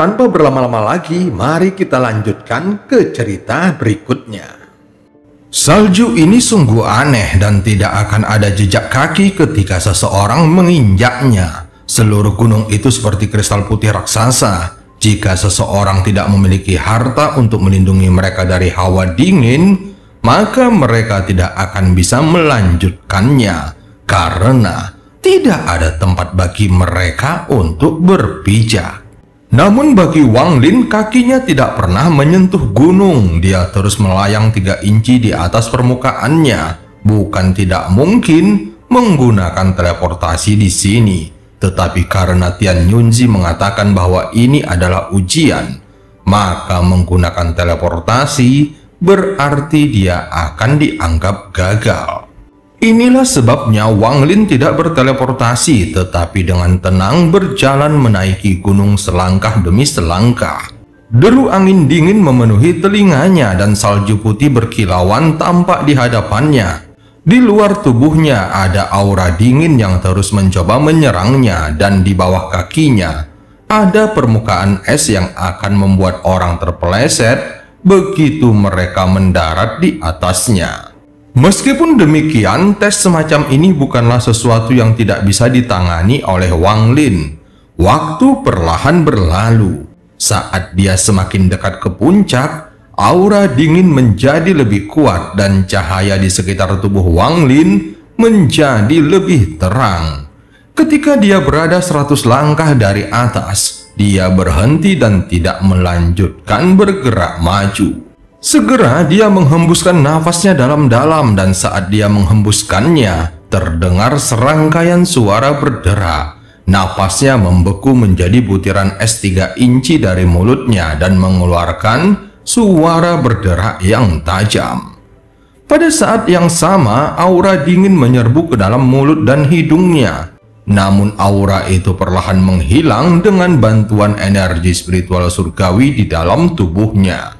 Tanpa berlama-lama lagi, mari kita lanjutkan ke cerita berikutnya. Salju ini sungguh aneh dan tidak akan ada jejak kaki ketika seseorang menginjaknya. Seluruh gunung itu seperti kristal putih raksasa. Jika seseorang tidak memiliki harta untuk melindungi mereka dari hawa dingin, maka mereka tidak akan bisa melanjutkannya karena tidak ada tempat bagi mereka untuk berpijak. Namun bagi Wang Lin, kakinya tidak pernah menyentuh gunung. Dia terus melayang 3 inci di atas permukaannya. Bukan tidak mungkin menggunakan teleportasi di sini, tetapi karena Tian Yunzi mengatakan bahwa ini adalah ujian, maka menggunakan teleportasi berarti dia akan dianggap gagal. Inilah sebabnya Wang Lin tidak berteleportasi, tetapi dengan tenang berjalan menaiki gunung selangkah demi selangkah. Deru angin dingin memenuhi telinganya dan salju putih berkilauan tampak di hadapannya. Di luar tubuhnya ada aura dingin yang terus mencoba menyerangnya, dan di bawah kakinya ada permukaan es yang akan membuat orang terpeleset begitu mereka mendarat di atasnya. Meskipun demikian, tes semacam ini bukanlah sesuatu yang tidak bisa ditangani oleh Wang Lin. Waktu perlahan berlalu. Saat dia semakin dekat ke puncak, aura dingin menjadi lebih kuat dan cahaya di sekitar tubuh Wang Lin menjadi lebih terang. Ketika dia berada 100 langkah dari atas, dia berhenti dan tidak melanjutkan bergerak maju. Segera dia menghembuskan nafasnya dalam-dalam, dan saat dia menghembuskannya, terdengar serangkaian suara berderak. Nafasnya membeku menjadi butiran es 3 inci dari mulutnya dan mengeluarkan suara berderak yang tajam. Pada saat yang sama, aura dingin menyerbu ke dalam mulut dan hidungnya. Namun aura itu perlahan menghilang dengan bantuan energi spiritual surgawi di dalam tubuhnya.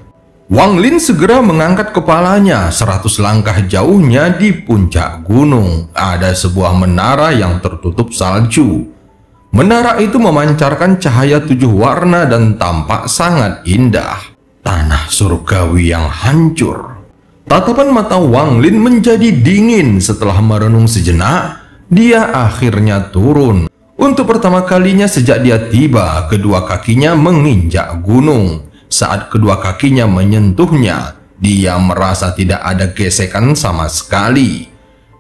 Wang Lin segera mengangkat kepalanya. 100 langkah jauhnya di puncak gunung ada sebuah menara yang tertutup salju. Menara itu memancarkan cahaya 7 warna dan tampak sangat indah. Tanah surgawi yang hancur. Tatapan mata Wang Lin menjadi dingin. Setelah merenung sejenak, dia akhirnya turun. Untuk pertama kalinya sejak dia tiba, kedua kakinya menginjak gunung. Saat kedua kakinya menyentuhnya, dia merasa tidak ada gesekan sama sekali.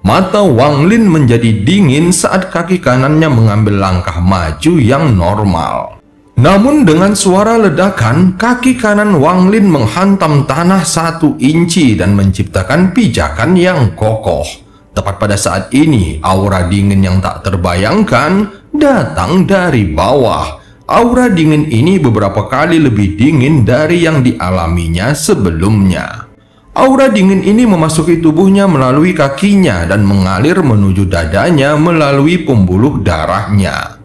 Mata Wang Lin menjadi dingin saat kaki kanannya mengambil langkah maju yang normal. Namun dengan suara ledakan, kaki kanan Wang Lin menghantam tanah 1 inci dan menciptakan pijakan yang kokoh. Tepat pada saat ini, aura dingin yang tak terbayangkan datang dari bawah. Aura dingin ini beberapa kali lebih dingin dari yang dialaminya sebelumnya. Aura dingin ini memasuki tubuhnya melalui kakinya dan mengalir menuju dadanya melalui pembuluh darahnya.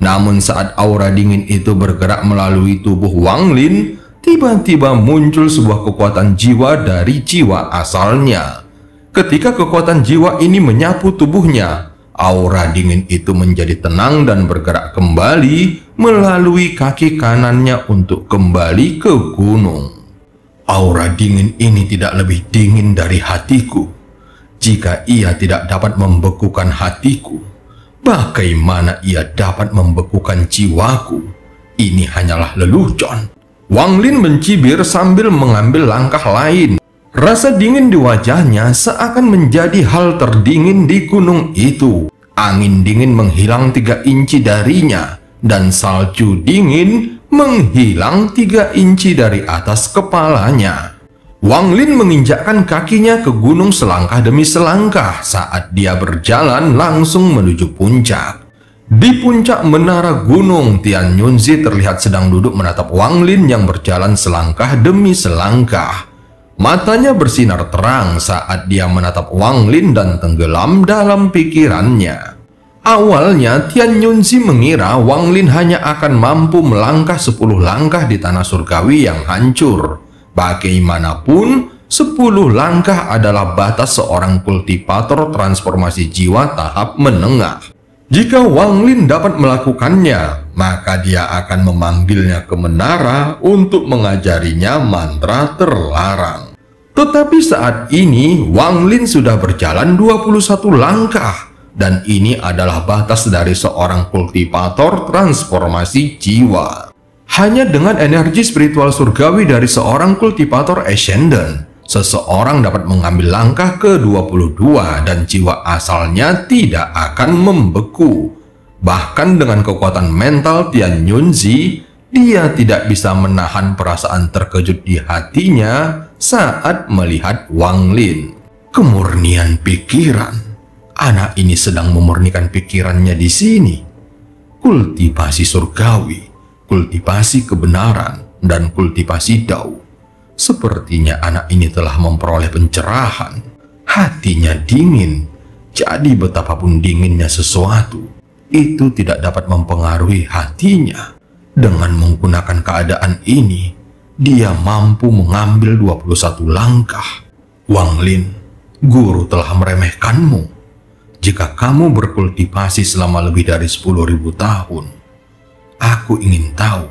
Namun saat aura dingin itu bergerak melalui tubuh Wang Lin, tiba-tiba muncul sebuah kekuatan jiwa dari jiwa asalnya. Ketika kekuatan jiwa ini menyapu tubuhnya, aura dingin itu menjadi tenang dan bergerak kembali melalui kaki kanannya untuk kembali ke gunung. Aura dingin ini tidak lebih dingin dari hatiku. Jika ia tidak dapat membekukan hatiku, bagaimana ia dapat membekukan jiwaku? Ini hanyalah lelucon. Wang Lin mencibir sambil mengambil langkah lain. Rasa dingin di wajahnya seakan menjadi hal terdingin di gunung itu. Angin dingin menghilang 3 inci darinya, dan salju dingin menghilang 3 inci dari atas kepalanya. Wang Lin menginjakkan kakinya ke gunung selangkah demi selangkah saat dia berjalan langsung menuju puncak. Di puncak menara gunung, Tian Yunzi terlihat sedang duduk menatap Wang Lin yang berjalan selangkah demi selangkah. Matanya bersinar terang saat dia menatap Wang Lin dan tenggelam dalam pikirannya. Awalnya Tian Yunzi mengira Wang Lin hanya akan mampu melangkah 10 langkah di tanah surgawi yang hancur. Bagaimanapun, 10 langkah adalah batas seorang kultivator transformasi jiwa tahap menengah. Jika Wang Lin dapat melakukannya, maka dia akan memanggilnya ke menara untuk mengajarinya mantra terlarang. Tetapi saat ini Wang Lin sudah berjalan 21 langkah, dan ini adalah batas dari seorang kultivator transformasi jiwa. Hanya dengan energi spiritual surgawi dari seorang kultivator ascendant, seseorang dapat mengambil langkah ke-22 dan jiwa asalnya tidak akan membeku. Bahkan dengan kekuatan mental Tian Yunzi, dia tidak bisa menahan perasaan terkejut di hatinya saat melihat Wang Lin. Kemurnian pikiran. Anak ini sedang memurnikan pikirannya di sini. Kultivasi surgawi, kultivasi kebenaran, dan kultivasi Dao. Sepertinya anak ini telah memperoleh pencerahan. Hatinya dingin. Jadi betapapun dinginnya sesuatu, itu tidak dapat mempengaruhi hatinya. Dengan menggunakan keadaan ini, dia mampu mengambil 21 langkah. Wang Lin, guru telah meremehkanmu. Jika kamu berkultivasi selama lebih dari 10.000 tahun, aku ingin tahu,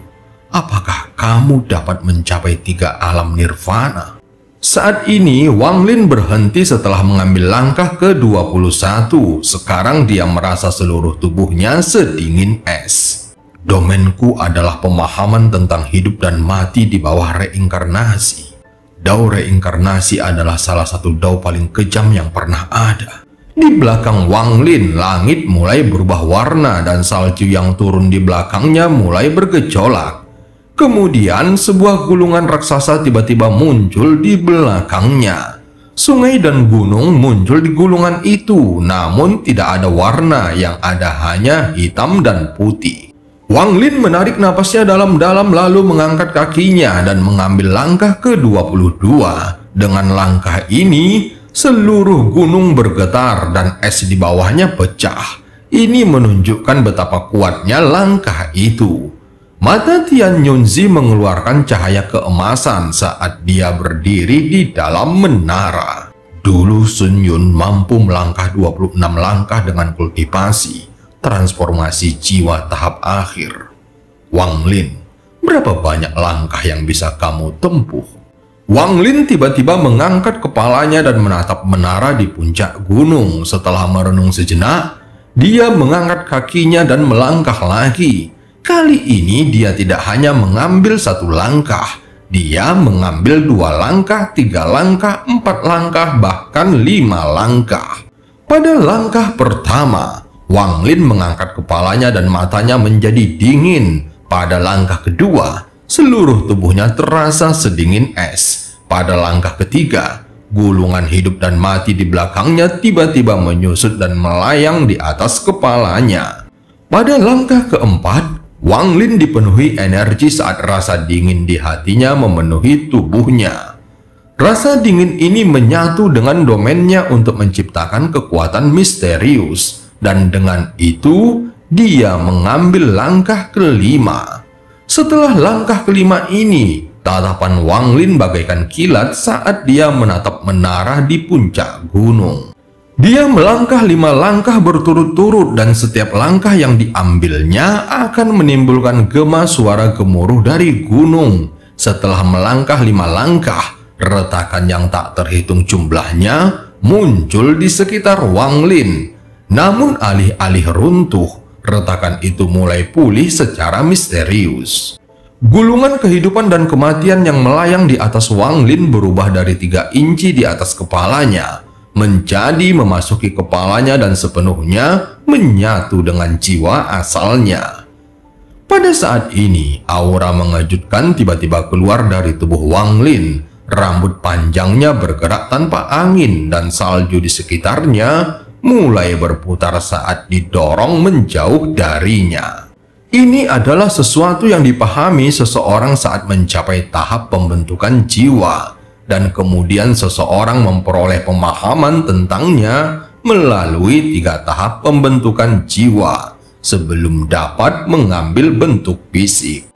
apakah kamu dapat mencapai 3 alam nirvana? Saat ini, Wang Lin berhenti setelah mengambil langkah ke-21. Sekarang dia merasa seluruh tubuhnya sedingin es. Domenku adalah pemahaman tentang hidup dan mati di bawah reinkarnasi. Dao reinkarnasi adalah salah satu dao paling kejam yang pernah ada. Di belakang Wang Lin, langit mulai berubah warna dan salju yang turun di belakangnya mulai bergejolak. Kemudian sebuah gulungan raksasa tiba-tiba muncul di belakangnya. Sungai dan gunung muncul di gulungan itu, namun tidak ada warna, yang ada hanya hitam dan putih. Wang Lin menarik napasnya dalam-dalam lalu mengangkat kakinya dan mengambil langkah ke-22. Dengan langkah ini, seluruh gunung bergetar dan es di bawahnya pecah. Ini menunjukkan betapa kuatnya langkah itu. Mata Tian Yunzi mengeluarkan cahaya keemasan saat dia berdiri di dalam menara. Dulu Sun Yun mampu melangkah 26 langkah dengan kultivasi transformasi jiwa tahap akhir. Wang Lin, berapa banyak langkah yang bisa kamu tempuh? Wang Lin tiba-tiba mengangkat kepalanya dan menatap menara di puncak gunung. Setelah merenung sejenak, dia mengangkat kakinya dan melangkah lagi. Kali ini dia tidak hanya mengambil 1 langkah, dia mengambil 2 langkah, 3 langkah, 4 langkah, bahkan 5 langkah. Pada langkah pertama, Wang Lin mengangkat kepalanya dan matanya menjadi dingin. Pada langkah kedua, seluruh tubuhnya terasa sedingin es. Pada langkah ketiga, gulungan hidup dan mati di belakangnya tiba-tiba menyusut dan melayang di atas kepalanya. Pada langkah keempat, Wang Lin dipenuhi energi saat rasa dingin di hatinya memenuhi tubuhnya. Rasa dingin ini menyatu dengan domainnya untuk menciptakan kekuatan misterius, dan dengan itu dia mengambil langkah kelima. Setelah langkah kelima ini, tatapan Wang Lin bagaikan kilat saat dia menatap menara di puncak gunung. Dia melangkah 5 langkah berturut-turut dan setiap langkah yang diambilnya akan menimbulkan gema suara gemuruh dari gunung. Setelah melangkah 5 langkah, retakan yang tak terhitung jumlahnya muncul di sekitar Wang Lin. Namun alih-alih runtuh, retakan itu mulai pulih secara misterius. Gulungan kehidupan dan kematian yang melayang di atas Wang Lin berubah dari 3 inci di atas kepalanya menjadi memasuki kepalanya dan sepenuhnya menyatu dengan jiwa asalnya. Pada saat ini, aura mengejutkan tiba-tiba keluar dari tubuh Wang Lin. Rambut panjangnya bergerak tanpa angin dan salju di sekitarnya mulai berputar saat didorong menjauh darinya. Ini adalah sesuatu yang dipahami seseorang saat mencapai tahap pembentukan jiwa, dan kemudian seseorang memperoleh pemahaman tentangnya melalui 3 tahap pembentukan jiwa sebelum dapat mengambil bentuk fisik.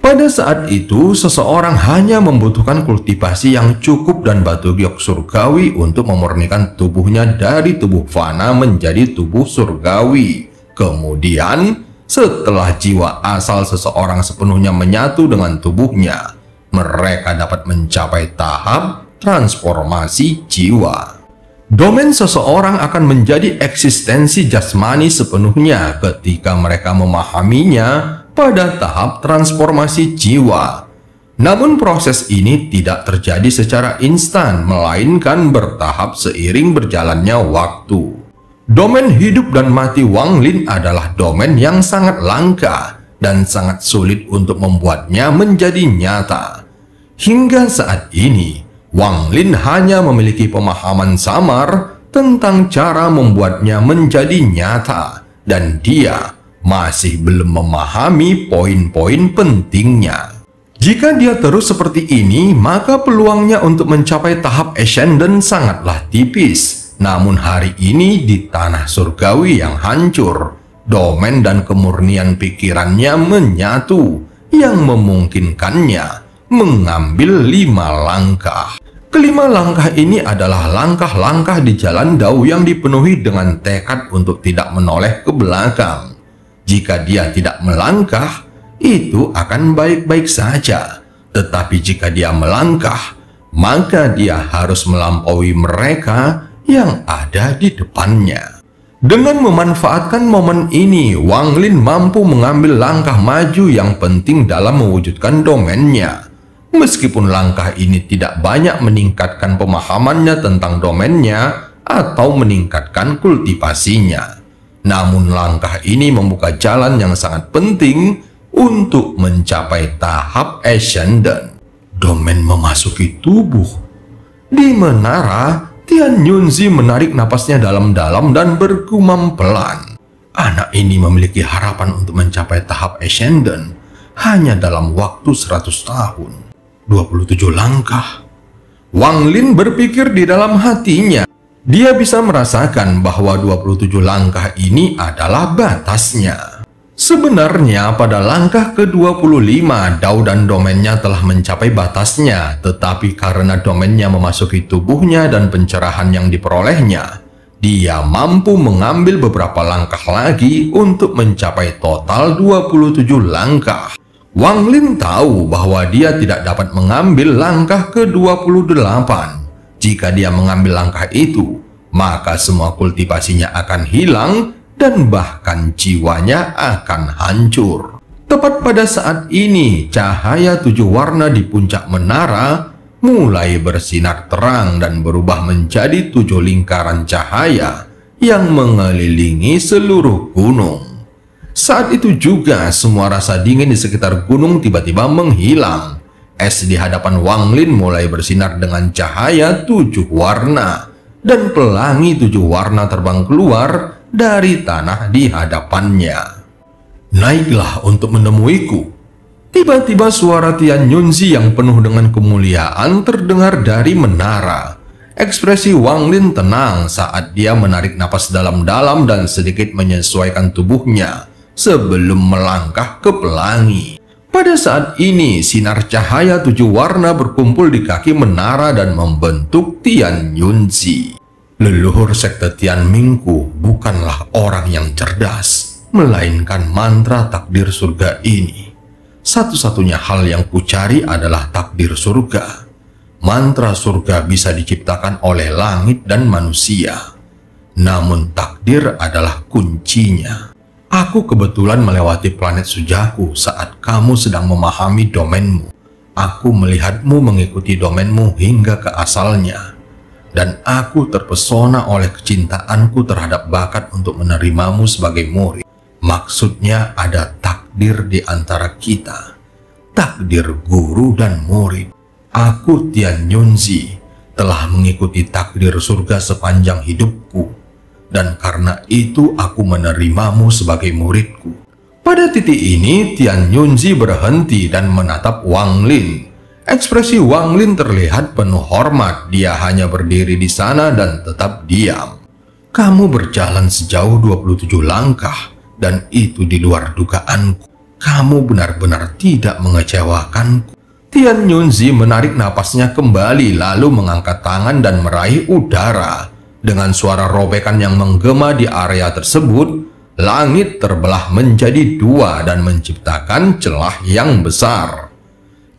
Pada saat itu, seseorang hanya membutuhkan kultivasi yang cukup dan batu giok surgawi untuk memurnikan tubuhnya dari tubuh fana menjadi tubuh surgawi. Kemudian, setelah jiwa asal seseorang sepenuhnya menyatu dengan tubuhnya, mereka dapat mencapai tahap transformasi jiwa. Domain seseorang akan menjadi eksistensi jasmani sepenuhnya ketika mereka memahaminya pada tahap transformasi jiwa. Namun proses ini tidak terjadi secara instan, melainkan bertahap seiring berjalannya waktu. Domain hidup dan mati Wang Lin adalah domain yang sangat langka dan sangat sulit untuk membuatnya menjadi nyata. Hingga saat ini, Wang Lin hanya memiliki pemahaman samar tentang cara membuatnya menjadi nyata, dan dia masih belum memahami poin-poin pentingnya. Jika dia terus seperti ini, maka peluangnya untuk mencapai tahap ascendant sangatlah tipis. Namun hari ini di tanah surgawi yang hancur, domain dan kemurnian pikirannya menyatu yang memungkinkannya mengambil 5 langkah. Kelima langkah ini adalah langkah-langkah di jalan Dao yang dipenuhi dengan tekad untuk tidak menoleh ke belakang. Jika dia tidak melangkah, itu akan baik-baik saja. Tetapi jika dia melangkah, maka dia harus melampaui mereka yang ada di depannya. Dengan memanfaatkan momen ini, Wang Lin mampu mengambil langkah maju yang penting dalam mewujudkan domainnya. Meskipun langkah ini tidak banyak meningkatkan pemahamannya tentang domainnya atau meningkatkan kultivasinya, namun langkah ini membuka jalan yang sangat penting untuk mencapai tahap ascendant. Domain memasuki tubuh. Di menara, Tian Yunzi menarik napasnya dalam-dalam dan bergumam pelan. Anak ini memiliki harapan untuk mencapai tahap ascendant hanya dalam waktu 100 tahun. 27 langkah. Wang Lin berpikir di dalam hatinya. Dia bisa merasakan bahwa 27 langkah ini adalah batasnya. Sebenarnya pada langkah ke-25, Dao dan domainnya telah mencapai batasnya, tetapi karena domainnya memasuki tubuhnya dan pencerahan yang diperolehnya, dia mampu mengambil beberapa langkah lagi untuk mencapai total 27 langkah. Wang Lin tahu bahwa dia tidak dapat mengambil langkah ke-28. Jika dia mengambil langkah itu, maka semua kultivasinya akan hilang dan bahkan jiwanya akan hancur. Tepat pada saat ini, cahaya 7 warna di puncak menara mulai bersinar terang dan berubah menjadi 7 lingkaran cahaya yang mengelilingi seluruh gunung. Saat itu juga semua rasa dingin di sekitar gunung tiba-tiba menghilang. Es di hadapan Wang Lin mulai bersinar dengan cahaya 7 warna, dan pelangi 7 warna terbang keluar dari tanah di hadapannya. Naiklah untuk menemuiku. Tiba-tiba suara Tian Yunzi yang penuh dengan kemuliaan terdengar dari menara. Ekspresi Wang Lin tenang saat dia menarik napas dalam-dalam dan sedikit menyesuaikan tubuhnya sebelum melangkah ke pelangi. Pada saat ini, sinar cahaya 7 warna berkumpul di kaki menara dan membentuk Tian Yunzi. Leluhur sekte Tian Mingku bukanlah orang yang cerdas, melainkan mantra takdir surga ini. Satu-satunya hal yang kucari adalah takdir surga. Mantra surga bisa diciptakan oleh langit dan manusia, namun takdir adalah kuncinya. Aku kebetulan melewati planet Sujaku saat kamu sedang memahami domainmu. Aku melihatmu mengikuti domainmu hingga ke asalnya, dan aku terpesona oleh kecintaanku terhadap bakat untuk menerimamu sebagai murid. Maksudnya ada takdir di antara kita, takdir guru dan murid. Aku Tian Yunzi telah mengikuti takdir surga sepanjang hidupku, dan karena itu aku menerimamu sebagai muridku. Pada titik ini, Tian Yunzi berhenti dan menatap Wang Lin. Ekspresi Wang Lin terlihat penuh hormat. Dia hanya berdiri di sana dan tetap diam. Kamu berjalan sejauh 27 langkah, dan itu di luar dugaanku. Kamu benar-benar tidak mengecewakanku. Tian Yunzi menarik napasnya kembali, lalu mengangkat tangan dan meraih udara. Dengan suara robekan yang menggema di area tersebut, langit terbelah menjadi dua dan menciptakan celah yang besar.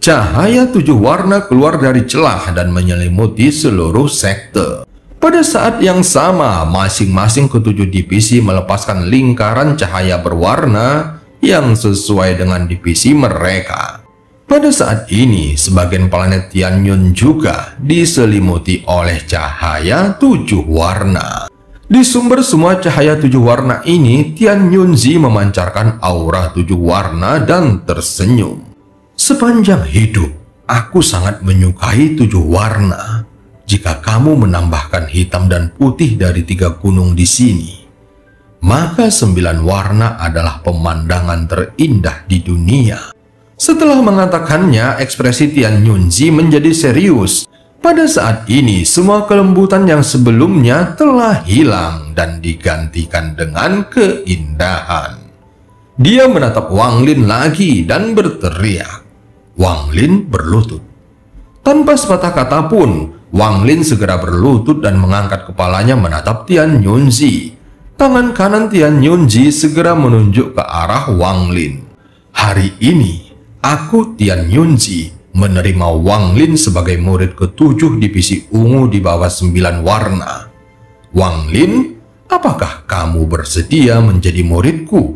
Cahaya 7 warna keluar dari celah dan menyelimuti seluruh sekte. Pada saat yang sama, masing-masing ketujuh divisi melepaskan lingkaran cahaya berwarna yang sesuai dengan divisi mereka. Pada saat ini, sebagian planet Tianyun juga diselimuti oleh cahaya 7 warna. Di sumber semua cahaya 7 warna ini, Tianyunzi memancarkan aura 7 warna dan tersenyum. Sepanjang hidup, aku sangat menyukai 7 warna. Jika kamu menambahkan hitam dan putih dari 3 gunung di sini, maka 9 warna adalah pemandangan terindah di dunia. Setelah mengatakannya, ekspresi Tianyunzi menjadi serius. Pada saat ini, semua kelembutan yang sebelumnya telah hilang dan digantikan dengan keindahan. Dia menatap Wang Lin lagi dan berteriak. Wang Lin berlutut. Tanpa sepatah kata pun, Wang Lin segera berlutut dan mengangkat kepalanya menatap Tianyunzi. Tangan kanan Tianyunzi segera menunjuk ke arah Wang Lin. Hari ini, aku Tianyunzi menerima Wang Lin sebagai murid ke-7 divisi ungu di bawah 9 warna. Wang Lin, apakah kamu bersedia menjadi muridku?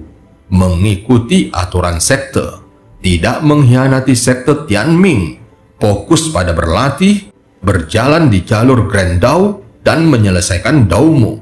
Mengikuti aturan sekte, tidak mengkhianati sekte Tianming, fokus pada berlatih, berjalan di jalur Grand Dao, dan menyelesaikan Daomu.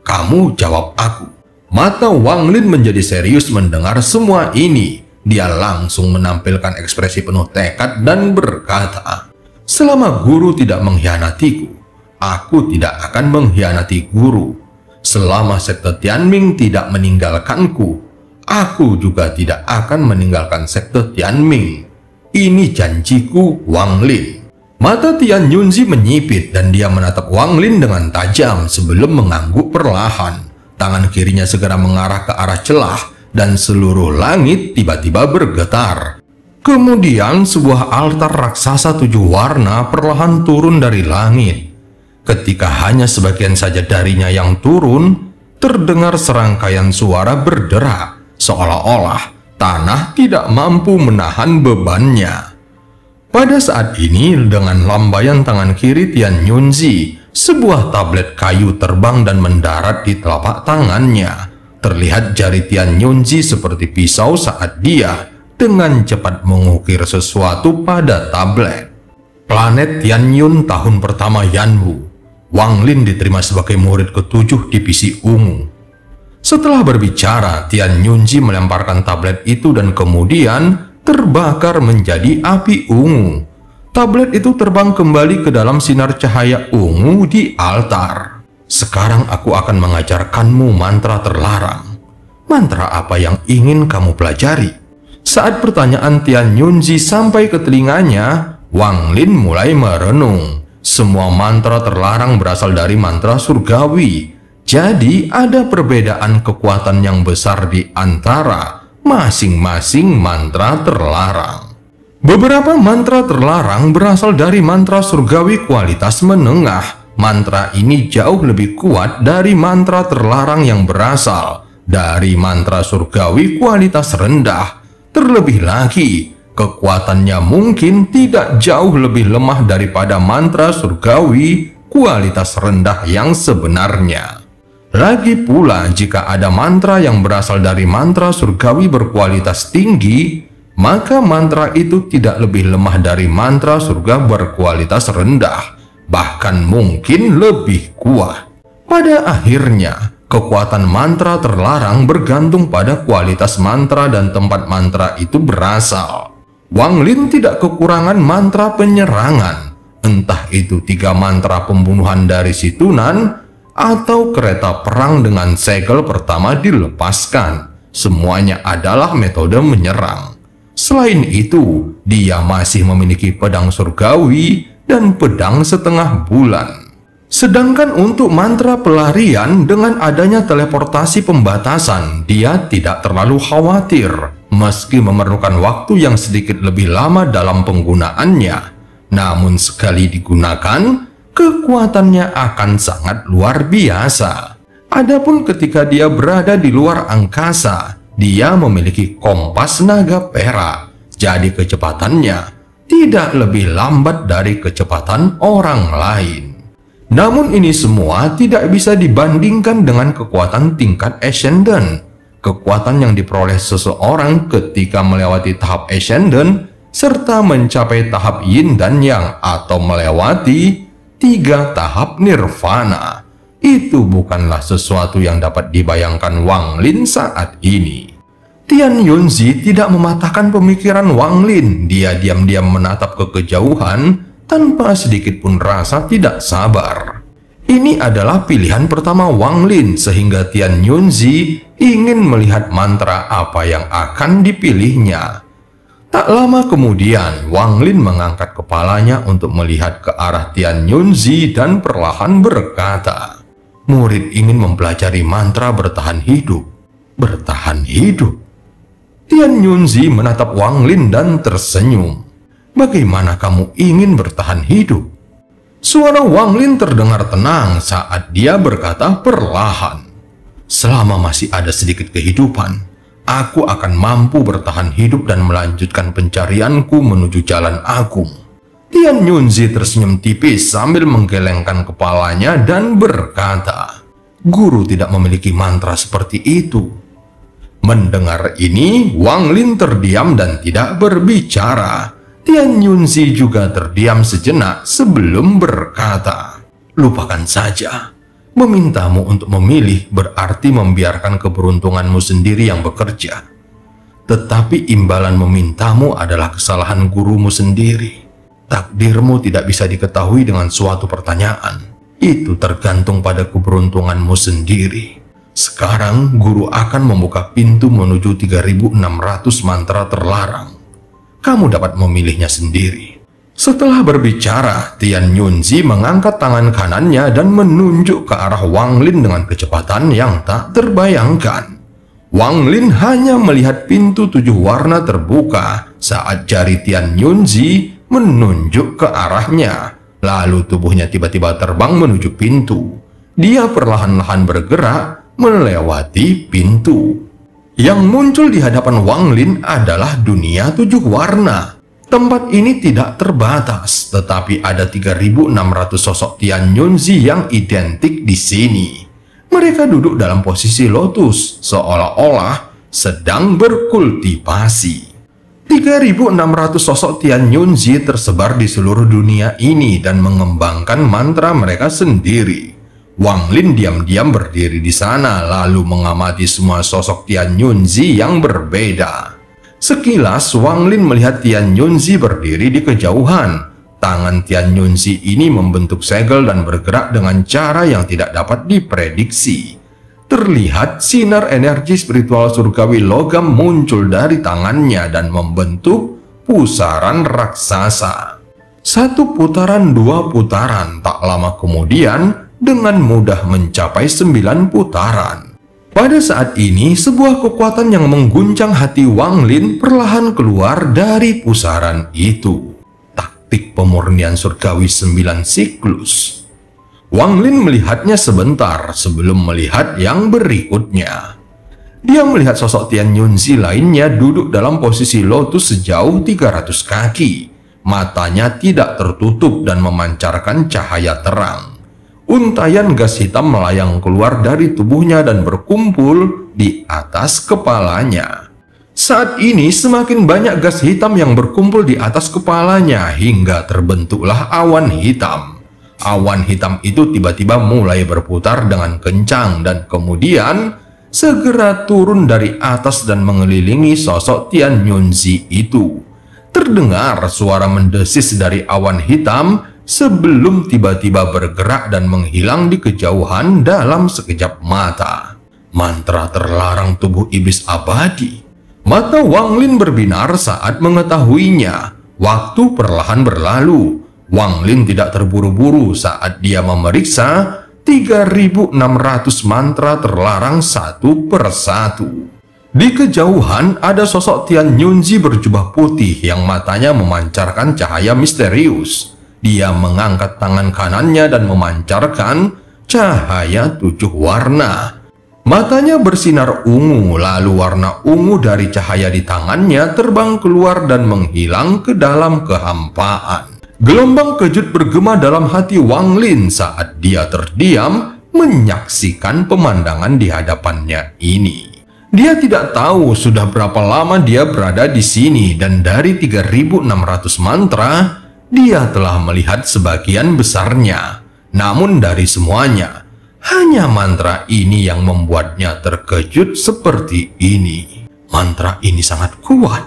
Kamu jawab aku. Mata Wang Lin menjadi serius mendengar semua ini. Dia langsung menampilkan ekspresi penuh tekad dan berkata, selama guru tidak mengkhianatiku, aku tidak akan mengkhianati guru. Selama sekte Tianming tidak meninggalkanku, aku juga tidak akan meninggalkan sekte Tianming. Ini janjiku, Wang Lin. Mata Tianyunzi menyipit dan dia menatap Wang Lin dengan tajam sebelum mengangguk perlahan. Tangan kirinya segera mengarah ke arah celah dan seluruh langit tiba-tiba bergetar. Kemudian sebuah altar raksasa 7 warna perlahan turun dari langit. Ketika hanya sebagian saja darinya yang turun, terdengar serangkaian suara berderak, seolah-olah tanah tidak mampu menahan bebannya. Pada saat ini, dengan lambaian tangan kiri Tianyunzi, sebuah tablet kayu terbang dan mendarat di telapak tangannya. Terlihat jari Tianyunzi seperti pisau saat dia dengan cepat mengukir sesuatu pada tablet. Planet Tianyun tahun pertama Yanwu. Wang Lin diterima sebagai murid ke-7 divisi ungu. Setelah berbicara, Tianyunzi melemparkan tablet itu dan kemudian terbakar menjadi api ungu. Tablet itu terbang kembali ke dalam sinar cahaya ungu di altar. Sekarang aku akan mengajarkanmu mantra terlarang. Mantra apa yang ingin kamu pelajari? Saat pertanyaan Tianyunzi sampai ke telinganya, Wang Lin mulai merenung. Semua mantra terlarang berasal dari mantra surgawi. Jadi ada perbedaan kekuatan yang besar di antara masing-masing mantra terlarang. Beberapa mantra terlarang berasal dari mantra surgawi kualitas menengah. Mantra ini jauh lebih kuat dari mantra terlarang yang berasal dari mantra surgawi kualitas rendah. Terlebih lagi, kekuatannya mungkin tidak jauh lebih lemah daripada mantra surgawi kualitas rendah yang sebenarnya. Lagi pula, jika ada mantra yang berasal dari mantra surgawi berkualitas tinggi, maka mantra itu tidak lebih lemah dari mantra surga berkualitas rendah, bahkan mungkin lebih kuat. Pada akhirnya, kekuatan mantra terlarang bergantung pada kualitas mantra dan tempat mantra itu berasal. Wang Lin tidak kekurangan mantra penyerangan, entah itu 3 mantra pembunuhan dari Situnan, atau kereta perang dengan segel pertama dilepaskan. Semuanya adalah metode menyerang. Selain itu, dia masih memiliki pedang surgawi dan pedang setengah bulan. Sedangkan untuk mantra pelarian, dengan adanya teleportasi pembatasan, dia tidak terlalu khawatir. Meski memerlukan waktu yang sedikit lebih lama dalam penggunaannya, namun sekali digunakan, kekuatannya akan sangat luar biasa. Adapun ketika dia berada di luar angkasa, dia memiliki kompas naga perak. Jadi kecepatannya tidak lebih lambat dari kecepatan orang lain. Namun ini semua tidak bisa dibandingkan dengan kekuatan tingkat ascendant. Kekuatan yang diperoleh seseorang ketika melewati tahap ascendant serta mencapai tahap yin dan yang atau melewati 3 tahap nirvana. Itu bukanlah sesuatu yang dapat dibayangkan Wang Lin saat ini. Tian Yunzi tidak mematahkan pemikiran Wang Lin. Dia diam-diam menatap ke kejauhan tanpa sedikit pun rasa tidak sabar. Ini adalah pilihan pertama Wang Lin sehingga Tian Yunzi ingin melihat mantra apa yang akan dipilihnya. Tak lama kemudian, Wang Lin mengangkat kepalanya untuk melihat ke arah Tian Yunzi dan perlahan berkata, "Murid ingin mempelajari mantra bertahan hidup. Bertahan hidup." Tian Yunzi menatap Wang Lin dan tersenyum. "Bagaimana kamu ingin bertahan hidup?" Suara Wang Lin terdengar tenang saat dia berkata perlahan, "Selama masih ada sedikit kehidupan, aku akan mampu bertahan hidup dan melanjutkan pencarianku menuju jalan agung." Tian Yunzi tersenyum tipis sambil menggelengkan kepalanya dan berkata, "Guru tidak memiliki mantra seperti itu." Mendengar ini, Wang Lin terdiam dan tidak berbicara. Tian Yunzi juga terdiam sejenak sebelum berkata, "Lupakan saja. Memintamu untuk memilih berarti membiarkan keberuntunganmu sendiri yang bekerja. Tetapi imbalan memintamu adalah kesalahan gurumu sendiri. Takdirmu tidak bisa diketahui dengan suatu pertanyaan. Itu tergantung pada keberuntunganmu sendiri. Sekarang guru akan membuka pintu menuju 3600 mantra terlarang. Kamu dapat memilihnya sendiri." Setelah berbicara, Tian Yunzi mengangkat tangan kanannya dan menunjuk ke arah Wang Lin dengan kecepatan yang tak terbayangkan. Wang Lin hanya melihat pintu 7 warna terbuka saat jari Tian Yunzi menunjuk ke arahnya. Lalu tubuhnya tiba-tiba terbang menuju pintu. Dia perlahan-lahan bergerak melewati pintu. Yang muncul di hadapan Wang Lin adalah dunia 7 warna. Tempat ini tidak terbatas, tetapi ada 3600 sosok Tian Yunzi yang identik di sini. Mereka duduk dalam posisi lotus, seolah-olah sedang berkultivasi. 3600 sosok Tian Yunzi tersebar di seluruh dunia ini dan mengembangkan mantra mereka sendiri. Wang Lin diam-diam berdiri di sana lalu mengamati semua sosok Tian Yunzi yang berbeda. Sekilas Wang Lin melihat Tian Yunzi berdiri di kejauhan. Tangan Tian Yunzi ini membentuk segel dan bergerak dengan cara yang tidak dapat diprediksi. Terlihat sinar energi spiritual surgawi logam muncul dari tangannya dan membentuk pusaran raksasa. 1 putaran, 2 putaran, tak lama kemudian dengan mudah mencapai 9 putaran. Pada saat ini, sebuah kekuatan yang mengguncang hati Wang Lin perlahan keluar dari pusaran itu. Taktik pemurnian surgawi 9 siklus. Wang Lin melihatnya sebentar sebelum melihat yang berikutnya. Dia melihat sosok Tian Yunzi lainnya duduk dalam posisi lotus sejauh 300 kaki. Matanya tidak tertutup dan memancarkan cahaya terang. Untaian gas hitam melayang keluar dari tubuhnya dan berkumpul di atas kepalanya. Saat ini semakin banyak gas hitam yang berkumpul di atas kepalanya hingga terbentuklah awan hitam. Awan hitam itu tiba-tiba mulai berputar dengan kencang dan kemudian segera turun dari atas dan mengelilingi sosok Tian Yunzi itu. Terdengar suara mendesis dari awan hitam sebelum tiba-tiba bergerak dan menghilang di kejauhan dalam sekejap mata. Mantra terlarang tubuh iblis abadi. Mata Wang Lin berbinar saat mengetahuinya. Waktu perlahan berlalu. Wang Lin tidak terburu-buru saat dia memeriksa 3600 mantra terlarang satu persatu. Di kejauhan ada sosok Tian Yunzi berjubah putih yang matanya memancarkan cahaya misterius. Dia mengangkat tangan kanannya dan memancarkan cahaya 7 warna. Matanya bersinar ungu, lalu warna ungu dari cahaya di tangannya terbang keluar dan menghilang ke dalam kehampaan. Gelombang kejut bergema dalam hati Wang Lin saat dia terdiam menyaksikan pemandangan di hadapannya ini. Dia tidak tahu sudah berapa lama dia berada di sini, dan dari 3.600 mantra, dia telah melihat sebagian besarnya. Namun dari semuanya, hanya mantra ini yang membuatnya terkejut seperti ini. Mantra ini sangat kuat.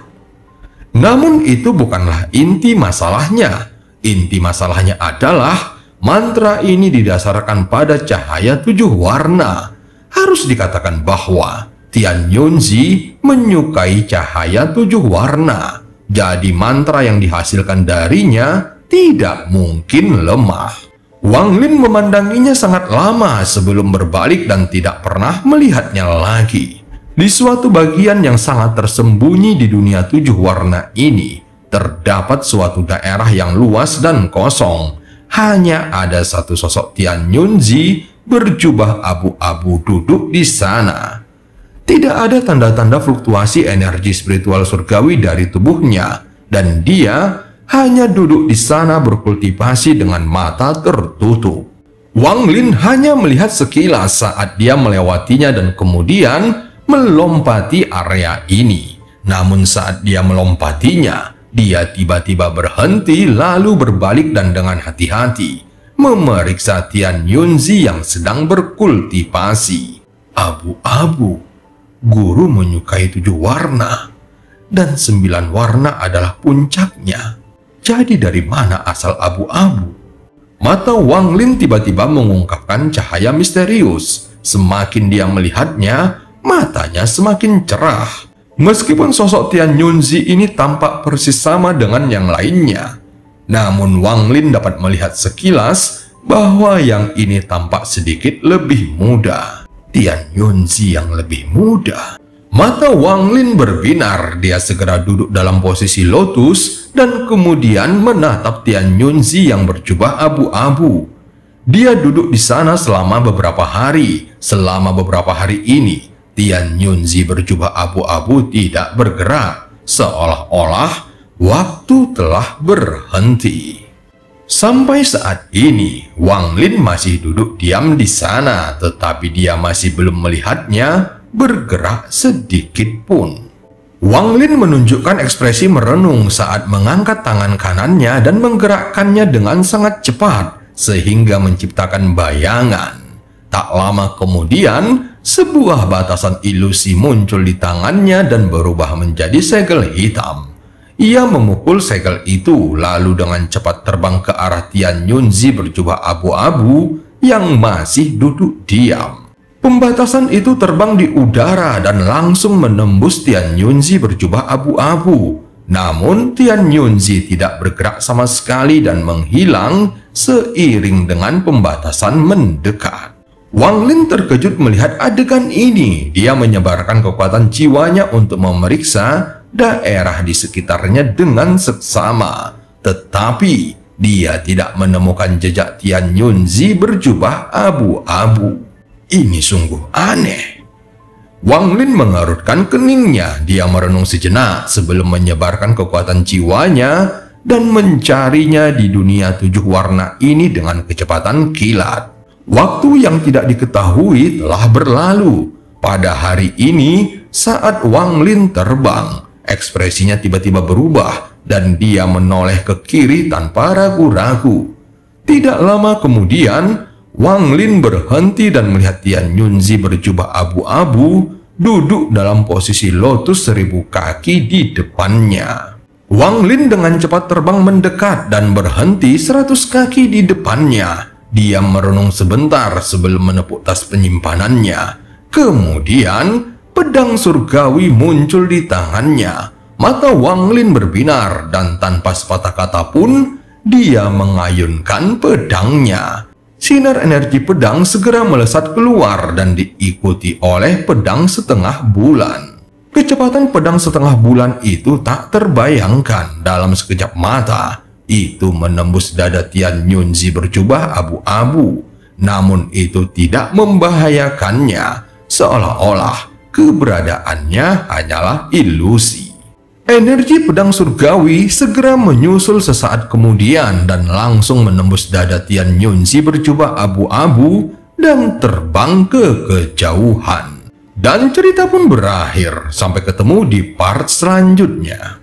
Namun itu bukanlah inti masalahnya. Inti masalahnya adalah mantra ini didasarkan pada cahaya 7 warna. Harus dikatakan bahwa Tian Yunzi menyukai cahaya 7 warna. Jadi mantra yang dihasilkan darinya tidak mungkin lemah. Wang Lin memandanginya sangat lama sebelum berbalik dan tidak pernah melihatnya lagi. Di suatu bagian yang sangat tersembunyi di dunia 7 warna ini, terdapat suatu daerah yang luas dan kosong. Hanya ada satu sosok Tian Yunzi berjubah abu-abu duduk di sana. Tidak ada tanda-tanda fluktuasi energi spiritual surgawi dari tubuhnya, dan dia hanya duduk di sana berkultivasi dengan mata tertutup. Wang Lin hanya melihat sekilas saat dia melewatinya dan kemudian melompati area ini. Namun saat dia melompatinya, dia tiba-tiba berhenti lalu berbalik dan dengan hati-hati memeriksa Tian Yunzi yang sedang berkultivasi. Abu-abu, guru menyukai 7 warna, dan 9 warna adalah puncaknya. Jadi dari mana asal abu-abu? Mata Wang Lin tiba-tiba mengungkapkan cahaya misterius. Semakin dia melihatnya, matanya semakin cerah. Meskipun sosok Tian Yunzi ini tampak persis sama dengan yang lainnya, namun Wang Lin dapat melihat sekilas bahwa yang ini tampak sedikit lebih muda. Tian Yunzi yang lebih muda. Mata Wang Lin berbinar, dia segera duduk dalam posisi lotus dan kemudian menatap Tian Yunzi yang berjubah abu-abu. Dia duduk di sana selama beberapa hari. Selama beberapa hari ini, Tian Yunzi berjubah abu-abu tidak bergerak, seolah-olah waktu telah berhenti. Sampai saat ini, Wang Lin masih duduk diam di sana, tetapi dia masih belum melihatnya bergerak sedikit pun. Wang Lin menunjukkan ekspresi merenung saat mengangkat tangan kanannya dan menggerakkannya dengan sangat cepat sehingga menciptakan bayangan. Tak lama kemudian, sebuah batasan ilusi muncul di tangannya dan berubah menjadi segel hitam. Ia memukul segel itu lalu dengan cepat terbang ke arah Tian Yunzi berjubah abu-abu yang masih duduk diam. Pembatasan itu terbang di udara dan langsung menembus Tian Yunzi berjubah abu-abu. Namun Tian Yunzi tidak bergerak sama sekali dan menghilang seiring dengan pembatasan mendekat. Wang Lin terkejut melihat adegan ini. Dia menyebarkan kekuatan jiwanya untuk memeriksa daerah di sekitarnya dengan seksama. Tetapi dia tidak menemukan jejak Tian Yunzi berjubah abu-abu. Ini sungguh aneh. Wang Lin mengerutkan keningnya. Dia merenung sejenak sebelum menyebarkan kekuatan jiwanya dan mencarinya di dunia 7 warna ini dengan kecepatan kilat. Waktu yang tidak diketahui telah berlalu. Pada hari ini, saat Wang Lin terbang, ekspresinya tiba-tiba berubah dan dia menoleh ke kiri tanpa ragu-ragu. Tidak lama kemudian, Wang Lin berhenti dan melihat Tian Yunzi berjubah abu-abu duduk dalam posisi lotus 1000 kaki di depannya. Wang Lin dengan cepat terbang mendekat dan berhenti 100 kaki di depannya. Dia merenung sebentar sebelum menepuk tas penyimpanannya. Kemudian, pedang surgawi muncul di tangannya. Mata Wang Lin berbinar dan tanpa sepatah kata pun, dia mengayunkan pedangnya. Sinar energi pedang segera melesat keluar dan diikuti oleh pedang setengah bulan. Kecepatan pedang setengah bulan itu tak terbayangkan. Dalam sekejap mata, itu menembus dada Tian Yunzi berjubah abu-abu. namun itu tidak membahayakannya, seolah-olah keberadaannya hanyalah ilusi. Energi pedang surgawi segera menyusul sesaat kemudian dan langsung menembus dada Tian Yunzi berjubah abu-abu dan terbang ke kejauhan. Dan cerita pun berakhir sampai ketemu di part selanjutnya.